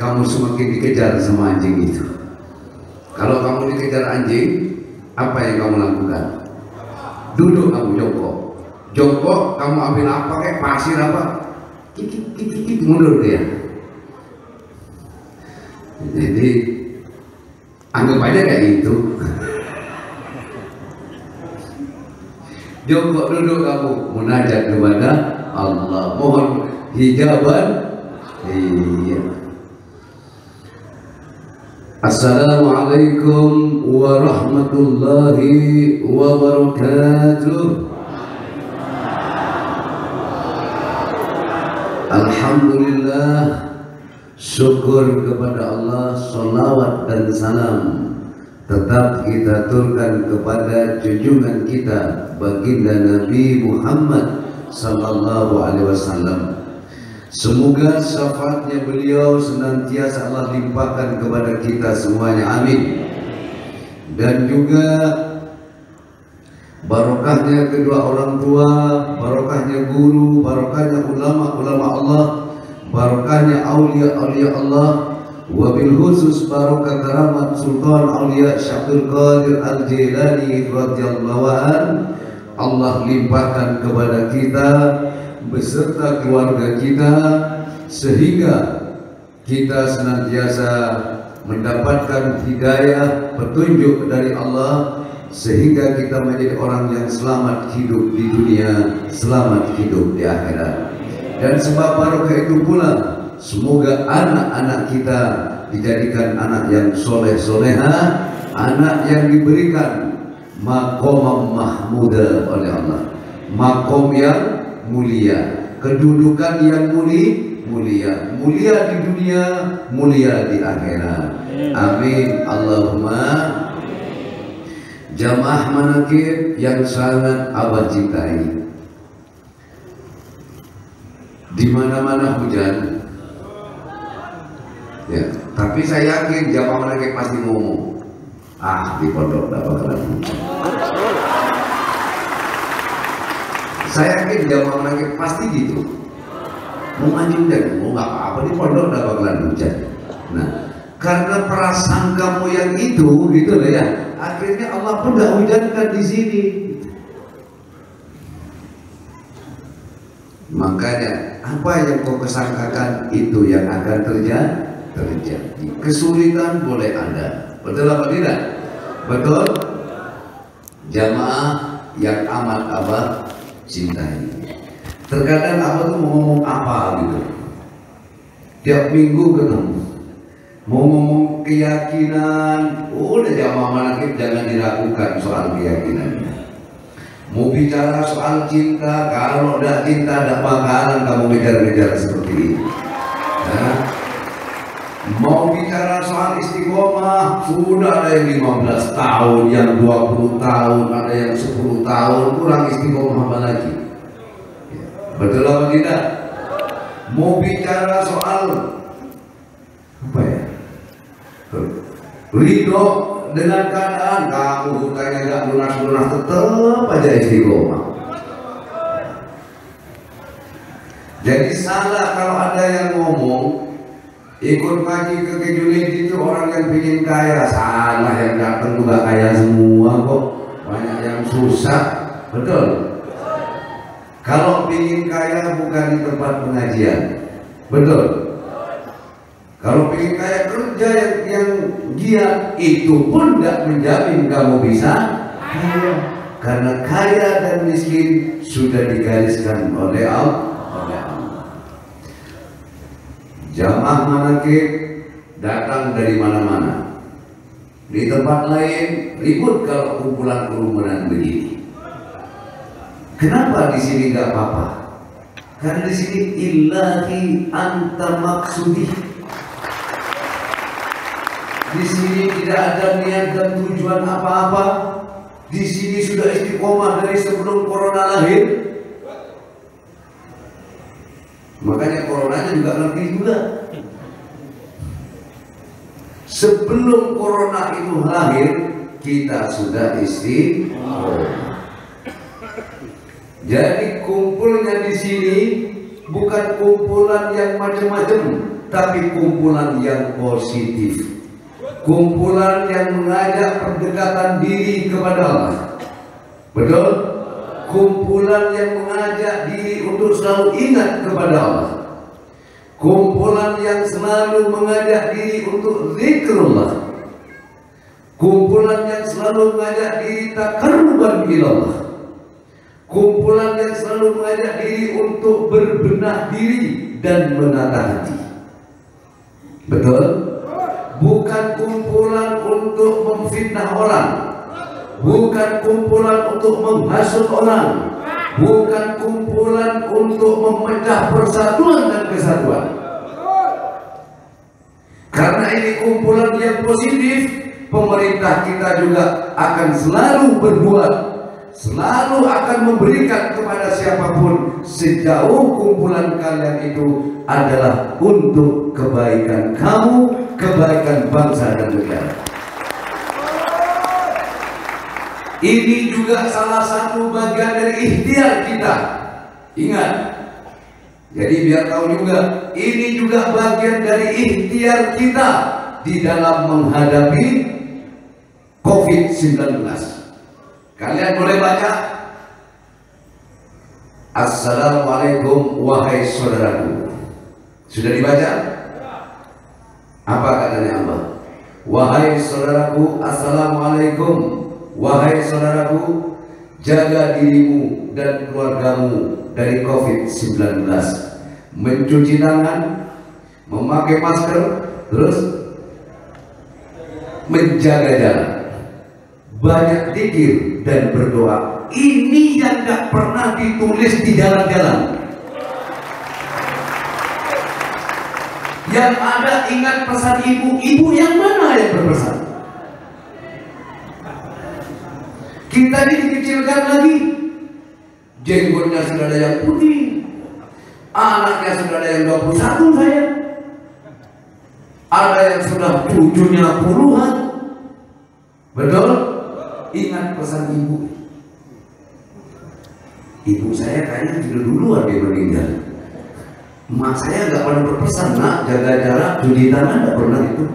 kamu semakin dikejar sama anjing itu. Kalau kamu dikejar anjing, apa yang kamu lakukan? Duduk kamu jongkok. Jongkok, kamu ambil apa kayak pasir apa? Kikik mundur dia. Jadi anggap aja kayak itu. Jongkok duduk kamu munajat kepada Allah, mohon hijaban. Iya. Assalamualaikum warahmatullahi wabarakatuh. Alhamdulillah, syukur kepada Allah, salawat dan salam tetap kita aturkan kepada junjungan kita baginda Nabi Muhammad sallallahu alaihi wasallam. Semoga syafaatnya beliau senantiasa Allah limpahkan kepada kita semuanya, amin. Dan juga barokahnya kedua orang tua, barokahnya guru, barokahnya ulama-ulama Allah, barokahnya aulia-aulia Allah, wabil khusus barokah karamat Sultan Aulia Syabdul Qadir Al-Jilani radhiyallahu an, Allah limpahkan kepada kita beserta keluarga kita, sehingga kita senantiasa mendapatkan hidayah petunjuk dari Allah, sehingga kita menjadi orang yang selamat hidup di dunia, selamat hidup di akhirat. Dan sebab barokah itu pula, semoga anak-anak kita dijadikan anak yang soleh-soleha, anak yang diberikan maqam mahmuda oleh Allah, makom yang mulia, kedudukan yang mulia, mulia di dunia, mulia di akhirat. Amin Allahumma. Jamaah manakib yang sangat abah cintai, di mana-mana hujan, ya, tapi saya yakin jamaah manakib pasti ngomong, di pondok tidak bakalan hujan. Saya yakin jamaah manakib pasti gitu, mau anjing dan mau nggak apa-apa di pondok tidak bakalan hujan. Nah, karena prasangkamu yang itu, gitu lah ya, akhirnya Allah pun tidak hujankan di sini. Makanya apa yang kau kesangkakan itu yang akan terjadi. Kesulitan boleh ada, betul apa tidak? Betul. Jamaah yang amat abah cintai. Terkadang abah tuh mau ngomong apa gitu, tiap minggu ketemu, mau ngomong keyakinan, udah jamaah manakib jangan diragukan soal keyakinannya. Mau bicara soal cinta, kalau udah cinta tidak bakalan kamu ngejar-ngejar seperti ini. Nah, mau bicara soal istiqomah, sudah ada yang 15 tahun, yang 20 tahun, ada yang 10 tahun, kurang istiqomah apa lagi? Betul apa tidak? Mau bicara soal apa ya? Ridho dengan keadaan, kamu hutangnya gak lunas-lunas, tetap aja istiqomah. Jadi salah kalau ada yang ngomong ikut ngaji ke Kejulit itu orang yang pingin kaya. Salah, yang datang juga kaya semua kok, banyak yang susah. Betul. Kalau pingin kaya bukan di tempat pengajian. Betul. Kalau pingin kaya kerja yang giat, itu pun tidak menjamin kamu bisa kaya. Karena kaya dan miskin sudah digariskan oleh Allah. Jamaah manakib datang dari mana-mana. Di tempat lain ribut kalau kumpulan kerumunan begini. Kenapa di sini nggak apa-apa? Karena di sini illahi anta maksudi. Di sini tidak ada niat dan tujuan apa-apa. Di sini sudah istiqomah dari sebelum corona lahir. Makanya coronanya juga ngerti juga. Sebelum corona itu lahir, kita sudah istiqomah. Jadi kumpulnya di sini bukan kumpulan yang macam-macam. tapi kumpulan yang positif, kumpulan yang mengajak pendekatan diri kepada Allah. Betul? Kumpulan yang mengajak diri untuk selalu ingat kepada Allah, kumpulan yang selalu mengajak diri untuk zikrullah, kumpulan yang selalu mengajak diri taqarruban ilallah, kumpulan yang selalu mengajak diri untuk berbenah diri dan menata hati. Betul? Bukan kumpulan untuk memfitnah orang, bukan kumpulan untuk menghasut orang, bukan kumpulan untuk memecah persatuan dan kesatuan. Karena ini kumpulan yang positif, pemerintah kita juga akan selalu berbuat, selalu akan memberikan kepada siapapun sejauh kumpulan kalian itu adalah untuk kebaikan kamu, kebaikan bangsa dan negara. Ini juga salah satu bagian dari ikhtiar kita. Ingat, jadi biar tahu juga, ini juga bagian dari ikhtiar kita di dalam menghadapi COVID-19. Kalian boleh baca, Assalamualaikum wahai saudaraku. Sudah dibaca? Apa katanya Allah? Wahai saudaraku, Assalamualaikum. Wahai saudaraku, jaga dirimu dan keluargamu dari COVID-19. Mencuci tangan, memakai masker, terus menjaga jarak, banyak zikir dan berdoa. Ini yang tidak pernah ditulis di jalan-jalan. Yang ada ingat pesan ibu. Ibu yang mana yang berpesan? Kita ini dikecilkan lagi, jenggotnya sudah ada yang putih, anaknya sudah ada yang 21 saya, ada yang sudah cucunya puluhan. Betul? Ingat pesan ibu. Ibu saya kayaknya sudah duluan dia meninggal. Emak saya nggak pernah berpesan, nak jaga jarak, cuci tangan, nggak pernah itu.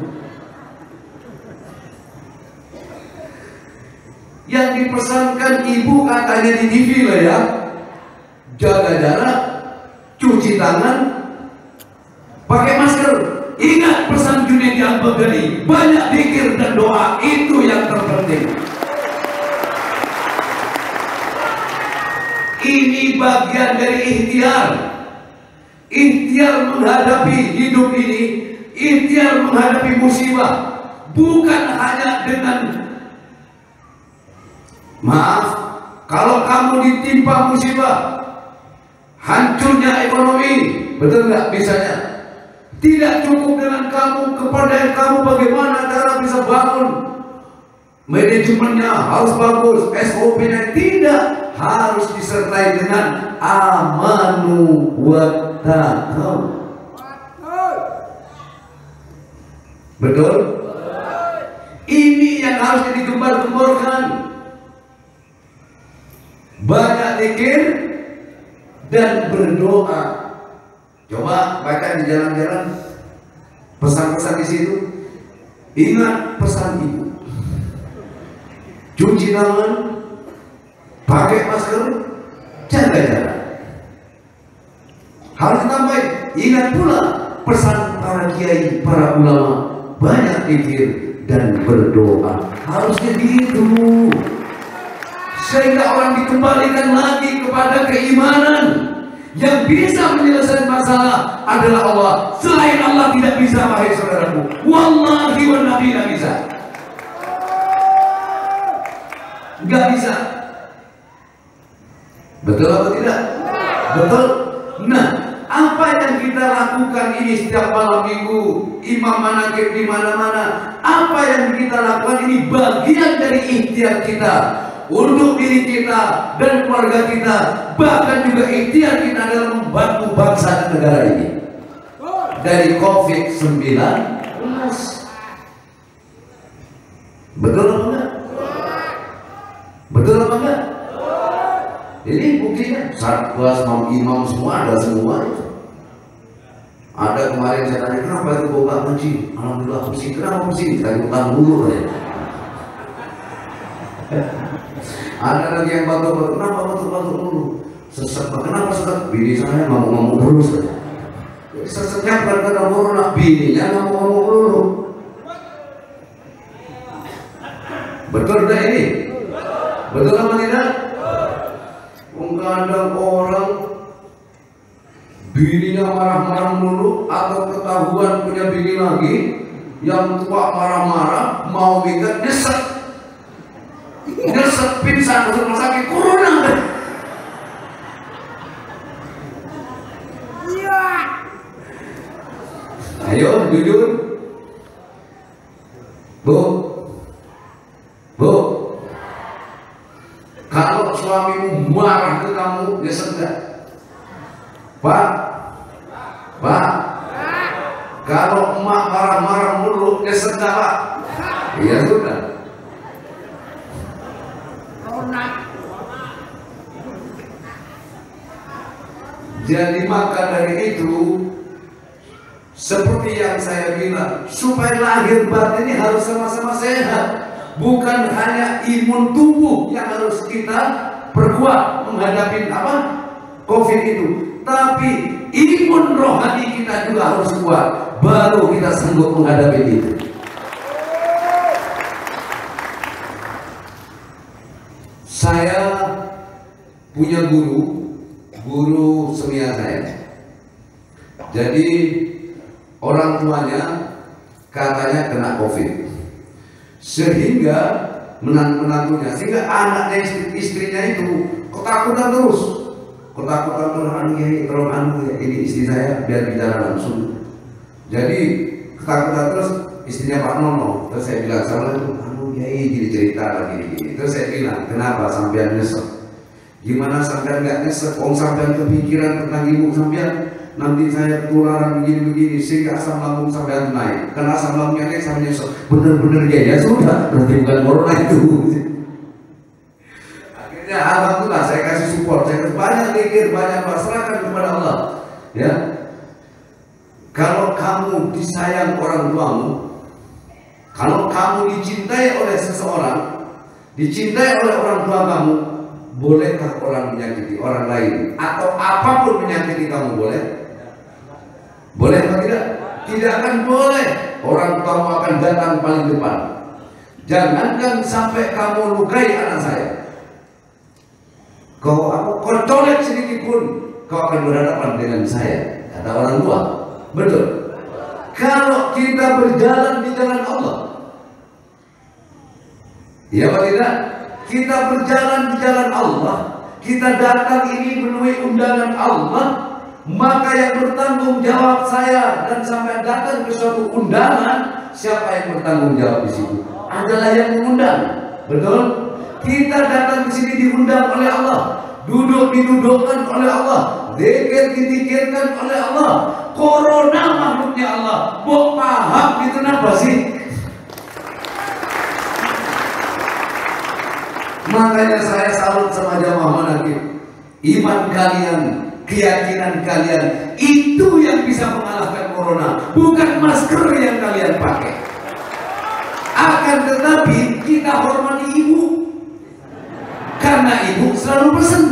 Yang dipesankan ibu katanya di TV lah ya, jaga jarak, cuci tangan, pakai masker. Ingat pesan Junaidi Al-Baghdadi, banyak zikir dan doa, itu yang terpenting. Ini bagian dari ikhtiar. Ikhtiar menghadapi hidup ini, ikhtiar menghadapi musibah, bukan hanya dengan maaf, kalau kamu ditimpa musibah, hancurnya ekonomi, betul nggak misalnya? Tidak cukup dengan kamu, kepada kamu bagaimana cara bisa bangun, manajemennya harus bagus, SOP-nya tidak, harus disertai dengan amanu wa taqwa. Betul? Ini yang harus digembar-gemborkan. Banyak zikir dan berdoa. Coba baca di jalan-jalan pesan-pesan di situ. Ingat pesan ibu. Cuci tangan, pakai masker, jaga jarak. Harus ditambahin. Ingat pula pesan para kiai, para ulama, banyak zikir dan berdoa. Harusnya begitu. Sehingga orang dikembalikan lagi kepada keimanan. Yang bisa menyelesaikan masalah adalah Allah. Selain Allah tidak bisa, wahai saudaraku. Wallahi wa nabi tidak bisa. Nggak bisa. Betul atau tidak? Betul. Nah, apa yang kita lakukan ini setiap malam minggu, imam manakib di mana-mana, apa yang kita lakukan ini bagian dari ikhtiar kita untuk diri kita dan keluarga kita, bahkan juga ikhtiar kita dalam membantu bangsa dan negara ini dari COVID-19. Betul apa enggak? Betul apa enggak? Ini buktinya Satgas, imam semua ada semua itu. Ada kemarin saya tanya, kenapa itu bau gak bersih? Alhamdulillah bersih. Kenapa bersih? Tadi utang dulu ya. Ada lagi yang batuk-batuk, kenapa batuk-batuk dulu? Sesek, kenapa sesek? Bini saya ngomong-ngomong terus. Jadi seseknya bukan karena corona, bininya ngomong-ngomong dulu. Betul tidak ini? Betul apa tidak? Kadang orang bininya marah-marah dulu, atau ketahuan punya bini lagi yang tua marah-marah, mau minta nyesek pingsan masuk rumah sakit corona. Ayo jujur, Bu, kalau suamimu marah ke kamu, nyesek enggak? Pak, kalau emak marah-marah mulu, nyesek enggak Pak? Iya sudah. Jadi maka dari itu, seperti yang saya bilang, supaya lahir batin ini harus sama-sama sehat. Bukan hanya imun tubuh yang harus kita perkuat menghadapi COVID itu, tapi imun rohani kita juga harus kuat. Baru kita sanggup menghadapi itu. Saya punya guru seminar saya. Jadi orang tuanya katanya kena COVID, sehingga menantunya, sehingga anaknya istrinya itu ketakutan terus, ini istri saya biar bicara langsung. Jadi ketakutan terus, istrinya Pak Nono. Terus saya bilang sama dia, jadi cerita lagi. Terus saya bilang, kenapa sampean nyesek? Gimana sampean nggak nyesek? Sampean kepikiran tentang ibu sampean, nanti saya ketularan begini-begini, sehingga asam lambung sampean naik. Karena asam lambungnya naik, saya nyesek. Bener-bener ya sudah, berarti bukan corona itu. Akhirnya alhamdulillah saya kasih support, saya kasih banyak zikir, banyak serahkan kepada Allah. Ya, kalau kamu disayang orang tuamu, kalau kamu dicintai oleh seseorang, dicintai oleh orang tua kamu, bolehkah orang menyakiti orang lain atau apapun menyakiti kamu? Boleh? Boleh atau tidak? Tidak akan boleh. Orang tuamu akan datang paling depan. Jangankan sampai kamu lukai anak saya, kau colek sedikit pun, kau akan berhadapan dengan saya, kata orang tua. Betul. Kalau kita berjalan di jalan Allah, ya apa tidak? Kita berjalan di jalan Allah, kita datang ini memenuhi undangan Allah, maka yang bertanggung jawab saya dan sampai datang ke suatu undangan, siapa yang bertanggung jawab di situ? Adalah yang mengundang. Betul? Kita datang ke sini diundang oleh Allah, duduk didudukkan oleh Allah, zikir didikirkan oleh Allah. Corona makhluknya Allah. Mau paham itu apa sih? Makanya saya salut sama jamaah Manaqib. Iman kalian, keyakinan kalian, itu yang bisa mengalahkan corona, bukan masker yang kalian pakai. Akan tetapi kita hormati ibu, karena ibu selalu pesan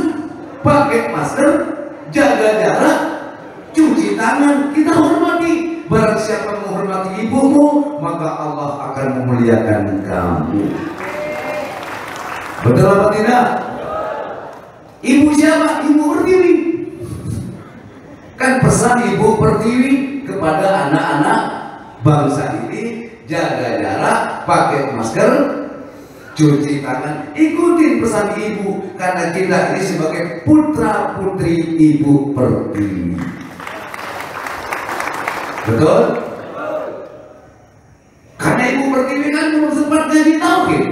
pakai masker, jaga jarak, cuci tangan. Kita hormati. Barang siapa menghormati ibumu, maka Allah akan memuliakan kamu. Betul apa tidak? Ibu siapa? Ibu Pertiwi. Kan pesan Ibu Pertiwi kepada anak-anak bangsa ini, jaga jarak, pakai masker, cuci tangan. Ikutin pesan ibu, karena kita ini sebagai putra putri Ibu Pertiwi. Betul? Karena Ibu Pertiwi kan belum sempat jadi tauhid.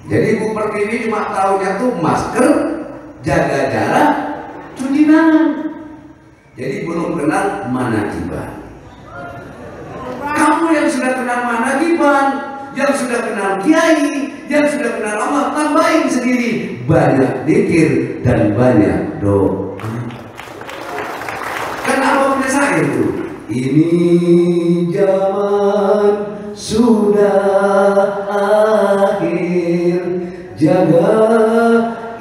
Jadi Ibu Pertiwi cuma tahunya tuh masker, jaga jarak, cuci tangan. Jadi belum kenal manaqiban. Kamu yang sudah kenal manaqiban, yang sudah kenal kiai, Yang sudah kenal Allah tambahin sendiri, banyak zikir dan banyak doa. Kan apa punya saya itu? Ini zaman sudah akhir, jaga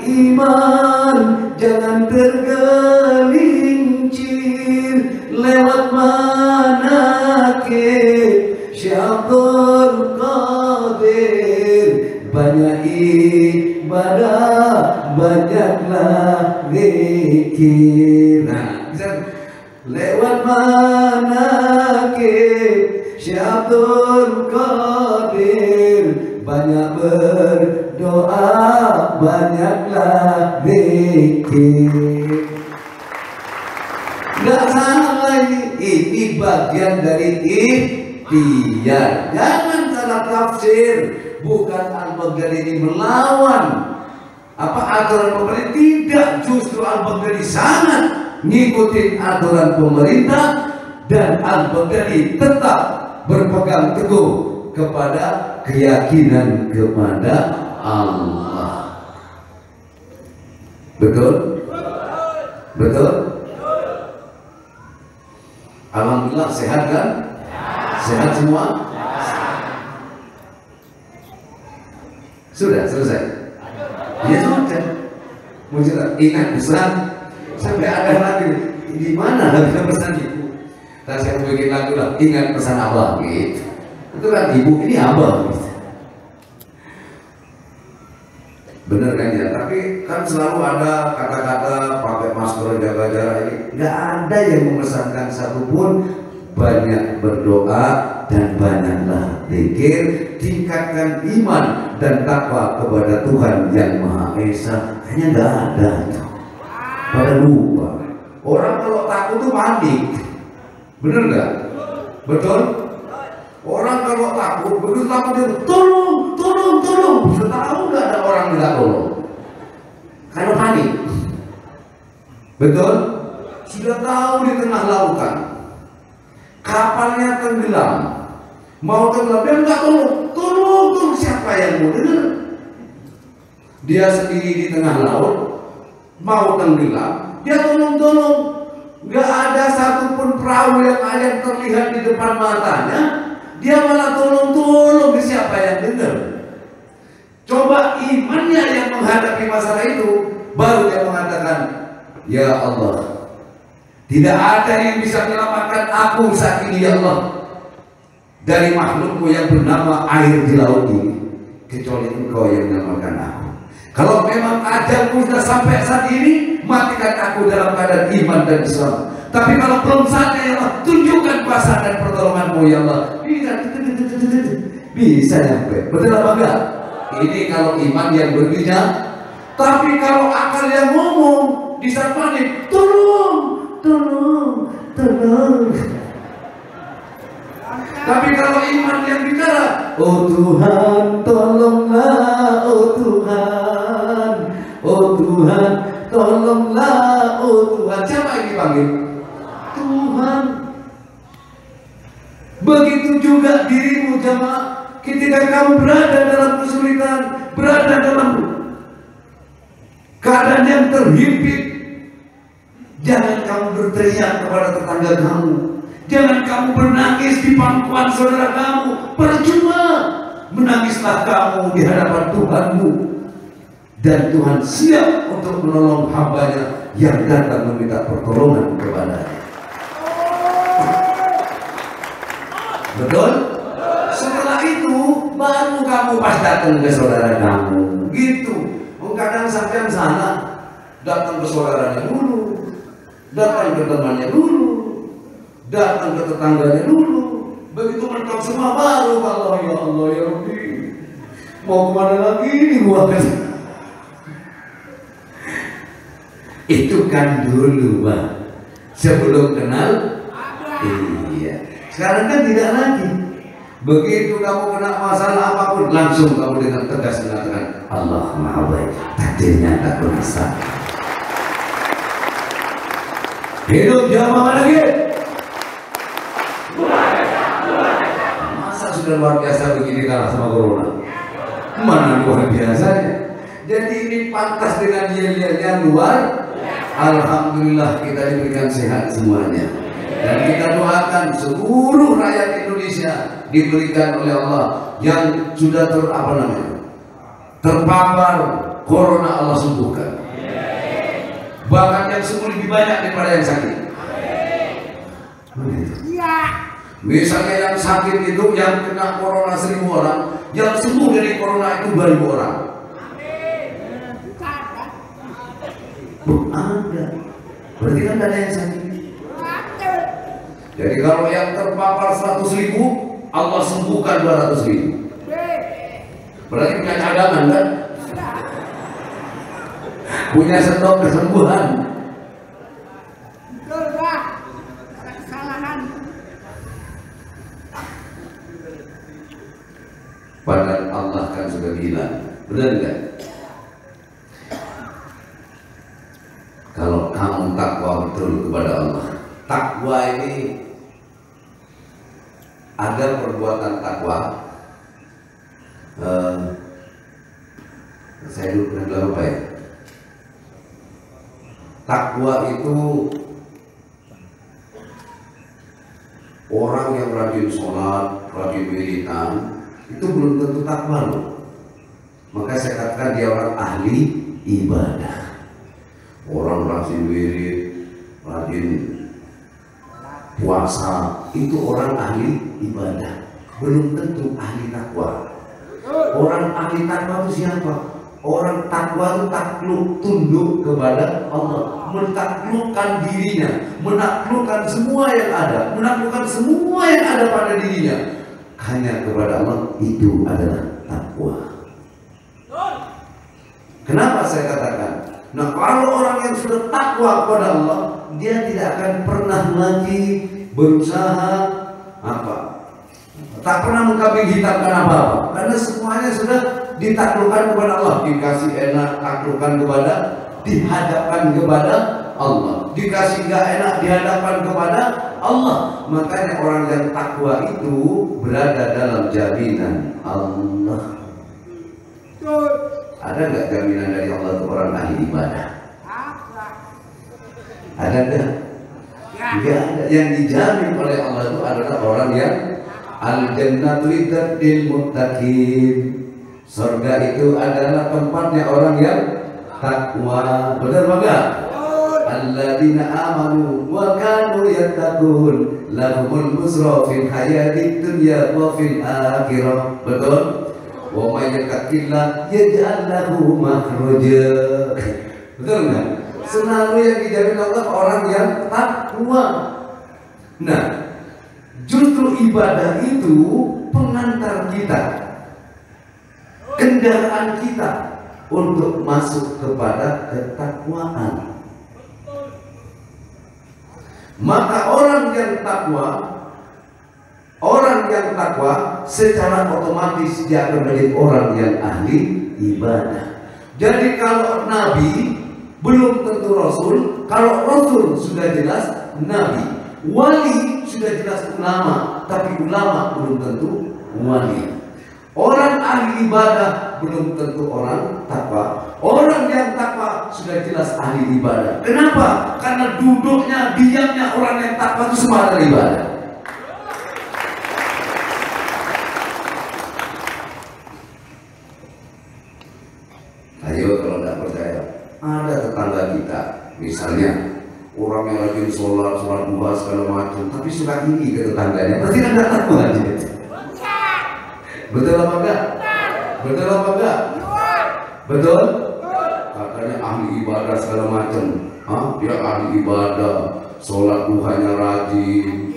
iman jangan tergelincir, lewat manakib syaikhul qadir, banyak ibadah banyaklah zikir. Nah, bisa lewat manakib syaikhul qadir, banyak berdoa banyaklah zikir. Nggak salah ini bagian dari ikhtiar. Jangan salah tafsir. Bukan Al-Baghdadi ini melawan aturan pemerintah. Tidak, justru Al-Baghdadi sangat ngikutin aturan pemerintah, dan Al-Baghdadi tetap berpegang teguh kepada keyakinan kepada Allah. Betul? Betul? Alhamdulillah sehat kan? Sehat semua? Sudah selesai? Ya sudah. Mau cerita, ingat pesan sampai ada lagi di mana ada pesan ibu. Dan saya bikin lagu lah, ingat pesan abah gitu. Itu kan ibu, ini abah gitu. Bener kan ya? Tapi kan selalu ada kata-kata pakai masker, jaga jarak ini. Nggak ada yang memesankan satupun. Banyak berdoa dan banyaklah zikir, tingkatkan iman dan takwa kepada Tuhan yang Maha Esa. Hanya nggak ada itu. Pada lupa. Orang kalau takut tuh panik. Bener nggak? Betul? Orang kalau takut, begitu takut dia tolong, tolong, tolong. Sudah tahu nggak ada orang minta tolong? Karena panik. Betul? Sudah tahu di tengah lautan kapalnya tenggelam, mau tenggelam, dia nggak tolong, tolong, tolong. Siapa yang mau dengar? Dia sendiri di tengah laut, mau tenggelam, dia tolong, tolong. Nggak ada satupun perahu yang terlihat di depan matanya, dia malah tolong, tolong. Siapa yang dengar? Coba imannya yang menghadapi masalah itu, baru dia mengatakan, ya Allah, tidak ada yang bisa menyelamatkan aku saat ini ya Allah dari makhlukmu yang bernama air di laut ini, kecuali Engkau yang menyelamatkan aku. Kalau memang ajalku sudah sampai saat ini, matikan aku dalam keadaan iman dan Islam. Tapi kalau belum saatnya ya Allah, tunjukkan kuasa dan pertolonganmu ya Allah. Bisa nyampe. Betul apa enggak? Ini kalau iman yang berbijak. Tapi kalau akal yang ngomong di saat panik, tolong, tolong, tolong. Tapi kalau iman yang bicara, oh Tuhan tolonglah, oh Tuhan, oh Tuhan tolonglah, oh Tuhan. Siapa yang dipanggil? Tuhan. Begitu juga dirimu jamaah, ketika kamu berada dalam kesulitan, berada dalam keadaan yang terhimpit, jangan kamu berteriak kepada tetangga kamu. Jangan kamu menangis di pangkuan saudara kamu. Percuma. Menangislah kamu di hadapan Tuhanmu. Dan Tuhan siap untuk menolong hambanya yang datang meminta pertolongan kepadanya. Betul? Setelah itu baru kamu pas datang ke saudara kamu. Gitu. Kadang sampai sana datang ke saudaranya dulu, datang ke temannya dulu, datang ke tetangganya dulu. Begitu mentok semua baru Allah ya Allah ya Rabbi, mau kemana lagi nih gua? Itu kan dulu Pak, sebelum kenal. Iya. Sekarang kan tidak lagi. Begitu kamu kena masalah apapun, langsung kamu dengan tegas mengatakan Allah Maha Baik, takdirnya tak bermasalah. Hidup jamaah lagi. Masa sudah luar biasa begini kalah sama corona? Mana luar biasanya. Jadi ini pantas dengan yel-yelnya luar. Alhamdulillah kita diberikan sehat semuanya. Dan kita doakan seluruh rakyat Indonesia diberikan oleh Allah yang sudah terpapar corona, Allah sembuhkan. Bahkan yang sembuh lebih banyak daripada yang sakit. Misalnya yang sakit itu yang kena corona 1000 orang, yang sembuh dari corona itu 2000 orang. Ada. Berarti kan ada yang sakit. Jadi kalau yang terpapar 100.000, Allah sembuhkan 200.000. Berarti punya cadangan kan? Punya stok kesembuhan. Padahal Allah kan sudah bilang, benar enggak? Kalau kamu takwa betul kepada Allah. Takwa ini ada perbuatan takwa. Saya dulu pernah bilang apa ya? Takwa itu orang yang rajin sholat, rajin wiridan, itu belum tentu takwa loh. Maka saya katakan dia orang ahli ibadah. Orang rajin wirid, rajin puasa, itu orang ahli ibadah. Belum tentu ahli takwa. Orang ahli takwa itu siapa? Orang takwa itu takluk, tunduk kepada Allah, menaklukkan dirinya, menaklukkan semua yang ada, menaklukkan semua yang ada pada dirinya hanya kepada Allah. Itu adalah takwa. Kenapa saya katakan? Nah, kalau orang yang sudah takwa kepada Allah, dia tidak akan pernah lagi berusaha tak pernah mengkambing hitamkan apa-apa, karena semuanya sudah ditaklukkan kepada Allah. Dikasih enak, taklukkan kepada, dihadapkan kepada Allah. Dikasih nggak enak, dihadapkan kepada Allah. Makanya orang yang takwa itu berada dalam jaminan Allah. Ada nggak jaminan dari Allah untuk orang ahli ibadah? Ada nggak? Nggak ada. Yang dijamin oleh Allah itu adalah orang yang al-jannatu lil muttaqin. Surga itu adalah tempatnya orang yang takwa. Benar enggak? Alladzina amanu wa kanu yattaqun lahumul busra fil hayatid dunya wa fil akhirah. Betul? Wa may yattaqillah yaj'al lahu makhraja. Betul enggak? Selalu yang dijamin Allah orang yang takwa. Nah, justru ibadah itu pengantar kita, kendaraan kita untuk masuk kepada ketakwaan. Maka orang yang takwa secara otomatis dia akan menjadi orang yang ahli ibadah. Jadi kalau Nabi belum tentu Rasul, kalau Rasul sudah jelas Nabi, wali sudah jelas ulama, tapi ulama belum tentu wali. Orang ahli ibadah belum tentu orang takwa. Orang yang takwa sudah jelas ahli ibadah. Kenapa? Karena duduknya, diamnya orang yang takwa itu semua adalah ibadah. Ayo kalau tidak percaya, ada tetangga kita, misalnya orang yang rajin sholat duha segala macam, tapi suka tinggi ke tetangganya, berarti kan tidak takwa aja. Betul apa enggak? Betul apa enggak? Betul? Katanya ahli ibadah segala macam. Dia ahli ibadah, sholat duhanya rajin,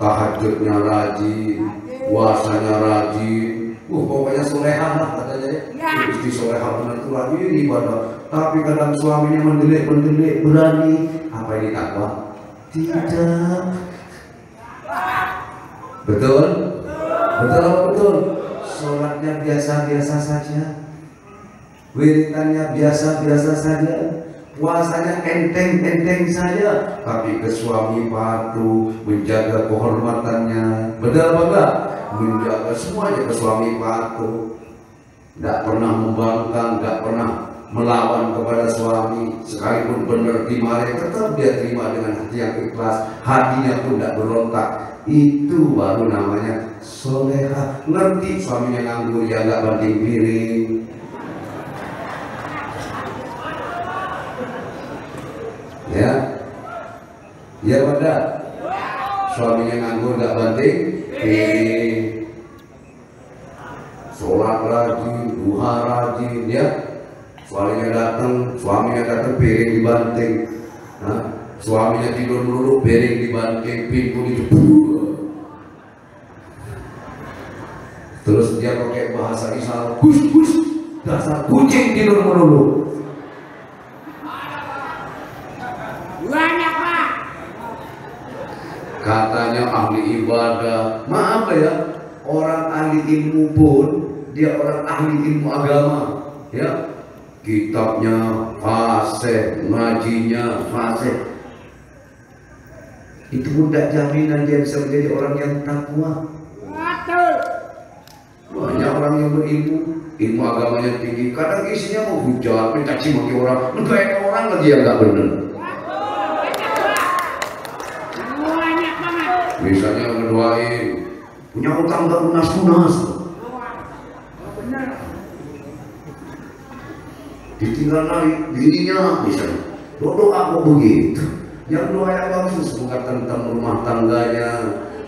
tahajudnya rajin, puasanya rajin. Pokoknya solehah lah katanya dia. Istri solehah benar itu rajin ibadah. Tapi kadang suaminya mendelik, berani. Apa ini takwa? Tidak. Betul? Betul apa betul? Sholatnya biasa-biasa saja, wiridannya biasa-biasa saja, puasanya enteng-enteng saja, tapi ke suami patuh, menjaga kehormatannya. Betul apa enggak? Menjaga semuanya ke suami patuh. nggak pernah membangkang, nggak pernah melawan kepada suami, sekalipun benar dimarahi tetap dia terima dengan hati yang ikhlas, hatinya pun tidak berontak. Itu baru namanya soleha. Ngerti suaminya nganggur ya nggak banting piring, ya, ya pada suaminya nganggur nggak banting piring, sholat rajin, duha rajin, ya. Suaminya datang piring dibanting, nah, suaminya tidur dulu piring dibanting, pintu dibuka, terus dia pakai bahasa isyarat, kus dasar kucing tidur dulu. Banyak Pak. Katanya ahli ibadah, maaf ya, orang ahli ilmu pun dia orang ahli ilmu agama, ya. Kitabnya fasih, ngajinya fasih. Itu pun tidak jaminan dia bisa menjadi orang yang takwa. Betul. Banyak orang yang berilmu, ilmu agamanya tinggi, kadang isinya mau hujat, mencaci maki orang, menggait orang lagi yang nggak benar. Banyak banget. Misalnya ngedoain, punya utang nggak lunas-lunas, Benar. ditinggal naik bininya misalnya, doa kok begitu. Yang doa yang bagus bukan tentang rumah tangganya.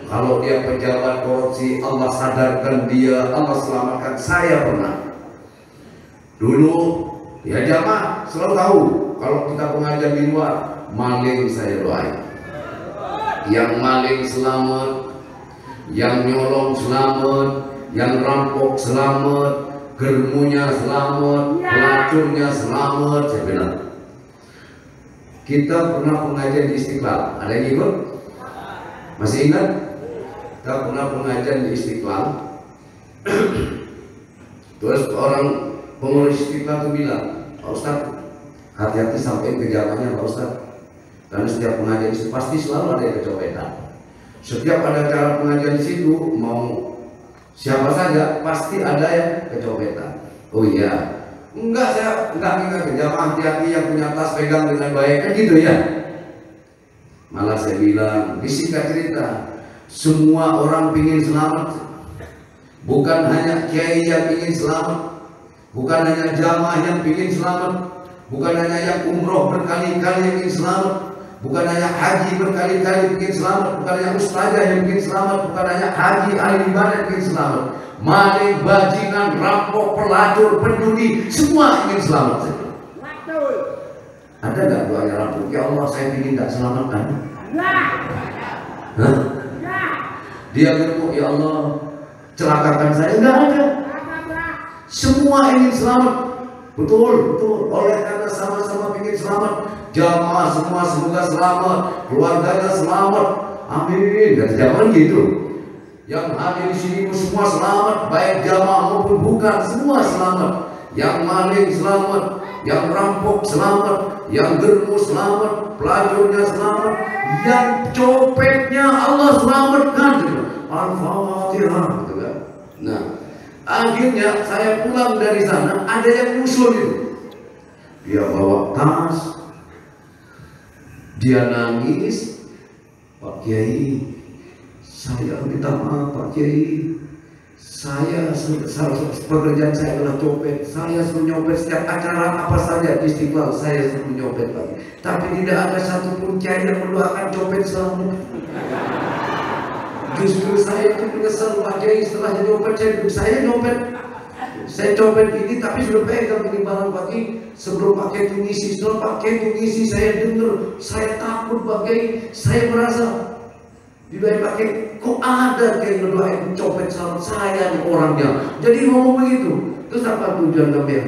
Kalau dia pejabat korupsi, Allah sadarkan dia, Allah selamatkan. Saya pernah dulu, ya jamaah selalu tahu kalau kita pengajian di luar, maling saya doain. Yang maling selamat, yang nyolong selamat, yang rampok selamat, germunya selamat, pelacurnya selamat. Saya bilang, kita pernah pengajian di Istiqlal, ada yang ikut? Masih ingat? Kita pernah pengajian di Istiqlal. Terus orang pengurus Istiqlal itu bilang, Pak Ustadz, hati-hati sampai ke zamannya Pak Ustadz, karena setiap pengajian itu pasti selalu ada yang kecopetan. Setiap ada acara pengajian di situ, mau siapa saja pasti ada yang kecopetan. Oh iya, enggak, saya enggak ingat jamaah, hati-hati yang punya tas pegang dengan baik, kan gitu ya. Malah saya bilang, disingkat cerita, semua orang ingin selamat. Bukan hanya kiai yang ingin selamat, bukan hanya jamaah yang ingin selamat, bukan hanya yang umroh berkali-kali yang ingin selamat, bukan hanya haji berkali-kali ingin selamat, bukan hanya ustazah yang ingin selamat, bukan hanya haji ahli ibadah yang ingin selamat. Maling, bajingan, rampok, pelacur, penjudi, semua ingin selamat. Betul. Ada nggak doanya rampok? Ya Allah, saya ingin tidak selamatkan. Enggak. Hah? Enggak. Dia berdoa, ya Allah, celakakan saya. Enggak ada. Semua ingin selamat. Betul, betul. Oleh karena sama-sama ingin selamat, jamaah semua semoga selamat, keluarganya selamat. Amin. Dan jangan gitu. Yang hadir di sini semua selamat, baik jamaah maupun bukan, semua selamat. Yang maling selamat, yang rampok selamat, yang germu selamat, pelacurnya selamat, yang copetnya Allah selamatkan. Al-Fatihah. Nah, akhirnya saya pulang dari sana, ada yang musuh itu. Dia bawa tas, dia nangis, Pak Kiai, saya minta maaf Pak Kiai, saya pekerjaan saya adalah copet, saya suruh nyopet setiap acara apa saja di Istiqlal, saya suruh nyopet lagi. Tapi tidak ada satupun kiai yang mendoakan copet selamat. Justru saya itu menyesal Pak Kiai setelah nyopet, saya nyopet, saya copet ini tapi sudah pegang penimbangan Pak Kiai. Sebelum Pak Kiai itu ngisi, setelah Pak Kiai itu ngisi, saya dengar, saya takut Pak Kiai, saya merasa didoain Pak Kiai, kok ada Kiai ngedoain copet selamat, saya nih orangnya. Jadi ngomong begitu. Terus apa tujuan kalian?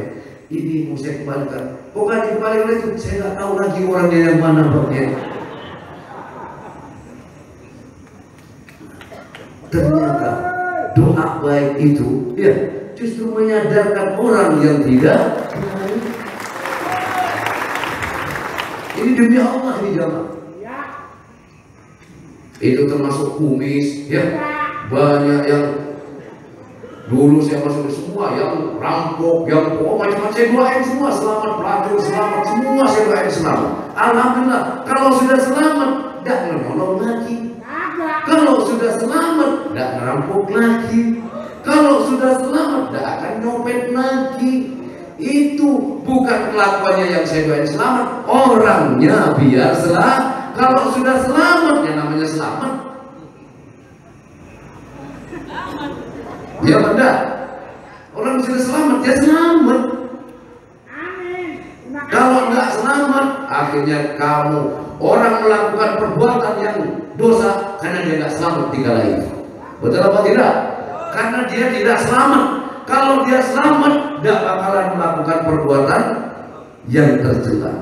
Ini mau saya kembalikan. Kok kan dikembalikan itu? Saya nggak tahu lagi orangnya yang mana Pak Kiai. Ternyata doa baik itu ya justru menyadarkan orang yang tidak baik. Ini demi Allah ini jamaah. Itu termasuk kumis ya. Banyak yang Dulu saya masuk semua yang rampok, yang macam-macam saya doain semua selamat, pelacur selamat, semua saya doain selamat. Alhamdulillah, kalau sudah selamat, tidak menolong lagi. Kalau sudah selamat, tidak merampok lagi. Kalau sudah selamat, tidak akan nyopet lagi. Itu bukan kelakuannya yang saya doain selamat, orangnya biar selamat. Kalau sudah selamat, yang namanya selamat. Ya benar. Orang sudah selamat, ya selamat. Kalau nggak selamat, akhirnya kamu orang melakukan perbuatan yang dosa karena dia nggak selamat di kala itu. Betul apa tidak? Karena dia tidak selamat. Kalau dia selamat, tidak bakalan melakukan perbuatan yang tercela.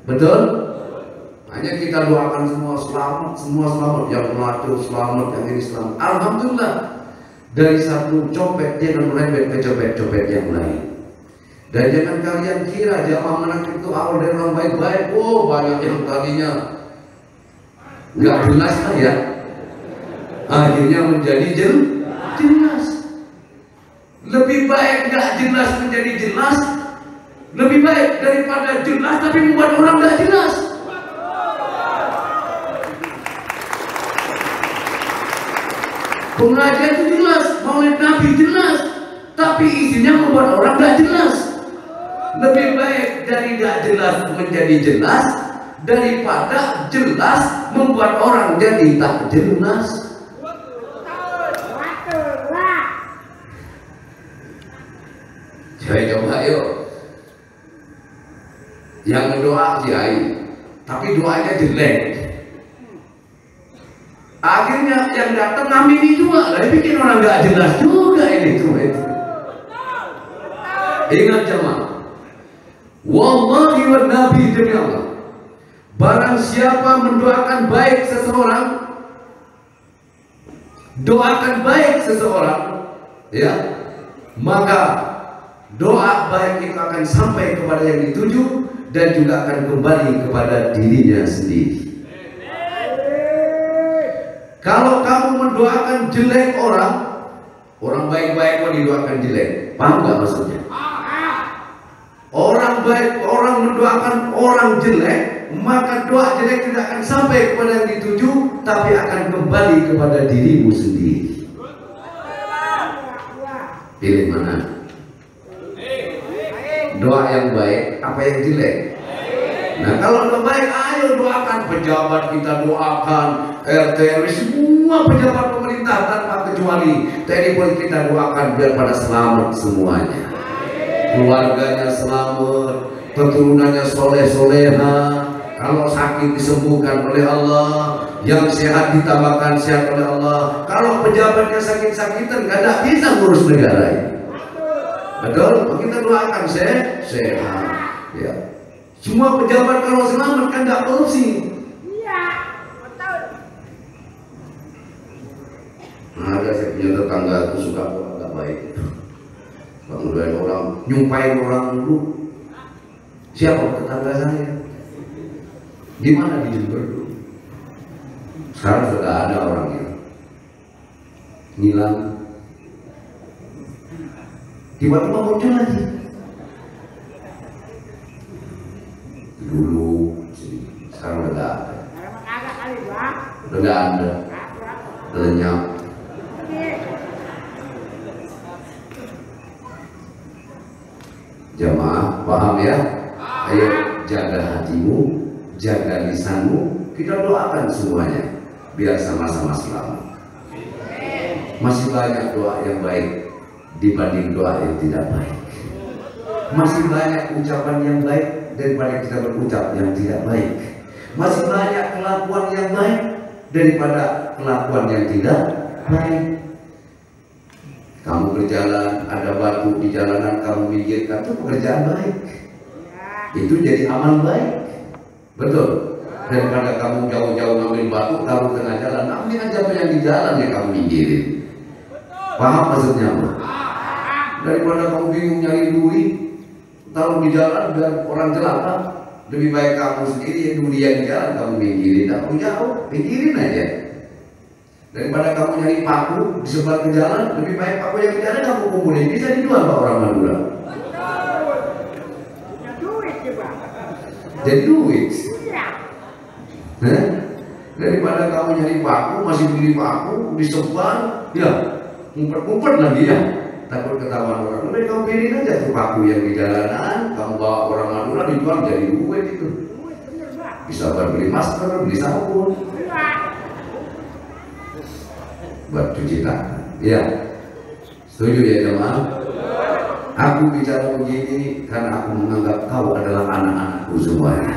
Betul? Hanya kita doakan semua selamat, yang melacur selamat, yang ini selamat. Alhamdulillah. Dari satu copet dia akan merembet ke copet-copet yang lain. Dan jangan kalian kira jamaah menang itu awal dari orang baik-baik. Oh, banyak yang tadinya nggak jelas lah ya, akhirnya menjadi jelas. Lebih baik nggak jelas menjadi jelas, lebih baik daripada jelas tapi membuat orang nggak jelas. Pengajian itu jelas, maulid Nabi jelas, tapi isinya membuat orang nggak jelas. Lebih baik dari nggak jelas menjadi jelas daripada jelas membuat orang jadi tak jelas. Coba yuk, yang berdoa kiai, tapi doanya jelek. Akhirnya yang datang ngamini juga, lah bikin orang nggak jelas juga ini tuh itu. Ingat jemaah, wallahi wa nabi demi Allah, barang siapa mendoakan baik seseorang, doakan baik seseorang, ya, maka doa baik itu akan sampai kepada yang dituju dan juga akan kembali kepada dirinya sendiri. Kalau kamu mendoakan jelek orang baik-baik mau didoakan jelek, paham nggak maksudnya? Orang baik, orang mendoakan orang jelek, maka doa jelek tidak akan sampai kepada yang dituju, tapi akan kembali kepada dirimu sendiri. Pilih mana? Doa yang baik, apa yang jelek? Nah kalau doa baik, ayo doakan pejabat kita, doakan RT RW, semua pejabat pemerintah tanpa kecuali TNI Polri kita doakan biar pada selamat semuanya, keluarganya selamat, keturunannya soleh-soleha, kalau sakit disembuhkan oleh Allah, yang sehat ditambahkan sehat oleh Allah. Kalau pejabatnya sakit-sakitan nggak bisa ngurus negara ini. Betul? Kita doakan sehat. Ya. Semua pejabat kalau selamat kan nggak korupsi. Iya, betul. Nah, ada saya punya tetangga itu suka agak baik. Bangunin orang, nyumpain orang dulu. Siapa tetangga saya? Di mana di Jember dulu? Sekarang sudah ada orangnya. Ngilang. Tiba-tiba muncul lagi. Dulu, sekarang udah nggak ada. Udah nggak ada. Lenyap. Jamaah, paham ya? Ayo jaga hatimu, jaga lisanmu. Kita doakan semuanya biar sama-sama selamat. Masih banyak doa yang baik dibanding doa yang tidak baik. Masih banyak ucapan yang baik daripada kita berucap yang tidak baik. Masih banyak kelakuan yang baik daripada kelakuan yang tidak baik. Kamu berjalan, ada batu di jalanan, kamu minggirkan, itu pekerjaan baik. Itu jadi amal baik. Betul. Daripada kamu jauh-jauh ngambil batu, taruh tengah jalan, ambil aja apa yang di jalan yang kamu minggirin. Paham maksudnya apa? Daripada kamu bingung nyari duit, taruh di jalan biar orang celaka, lebih baik kamu sendiri yang dunia di jalan kamu minggirin. Tak perlu jauh, minggirin aja. Daripada kamu nyari paku disebar ke jalan, lebih baik paku yang di jalan kamu kumpulin, bisa dijual Pak orang Madura. Punya duit juga. Jadi duit. Iya. Nah, daripada kamu nyari paku, masih beli paku disebar, ya ngumpet-ngumpet lagi ya. Takut ketahuan orang. Lebih kamu pilih aja tuh paku yang di jalanan, kamu bawa orang Madura dijual jadi duit itu. Duit bener, Pak. Bisa buat beli masker, beli sabun, Iya. buat cuci tangan. Ya, setuju ya jemaah? Aku bicara begini karena aku menganggap kau adalah anak-anakku semuanya.